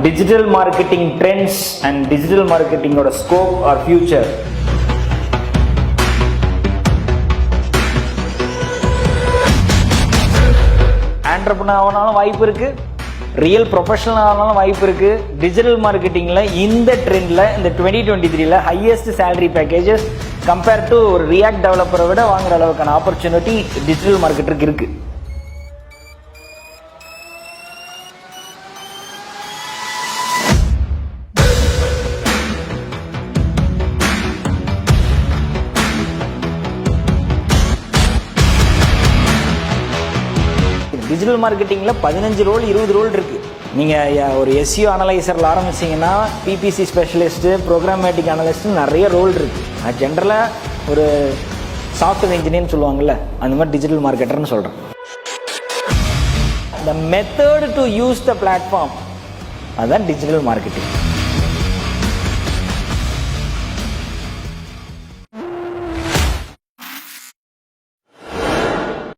digital marketing trends and digital marketing oda scope or future. Entrepreneur ஆனாலும் வாய்ப்பு இருக்கு, real professional ஆனாலும் வாய்ப்பு இருக்கு. டிஜிட்டல் மார்க்கெட்டிங்ல இந்த ட்ரெண்ட்ல இந்த 2023ல highest salary packages compare to ஒரு ரியாக்ட் டெவலப்பரை விட வாங்குற அளவுக்கான ஆப்பர்ச்சுனிட்டி டிஜிட்டல் மார்க்கெட்டருக்கு இருக்கு. டிஜிட்டல் மார்க்கெட்டிங்கில் 15 ரோல் 20 ரோல் இருக்குது. நீங்கள் ஒரு எஸ்இஓ அனலைசரில் ஆரம்பிச்சிங்கன்னா பிபிசி ஸ்பெஷலிஸ்ட்டு, ப்ரோக்ராமேட்டிக் அனலிஸ்ட்டு நிறைய ரோல் இருக்குது. நான் ஜென்ரலாக ஒரு சாஃப்ட்வேர் இன்ஜினியர்னு சொல்லுவாங்கள்ல, அந்த மாதிரி டிஜிட்டல் மார்க்கெட்டர்னு சொல்கிறேன். The method to use the platform, அதுதான் டிஜிட்டல் மார்க்கெட்டிங்.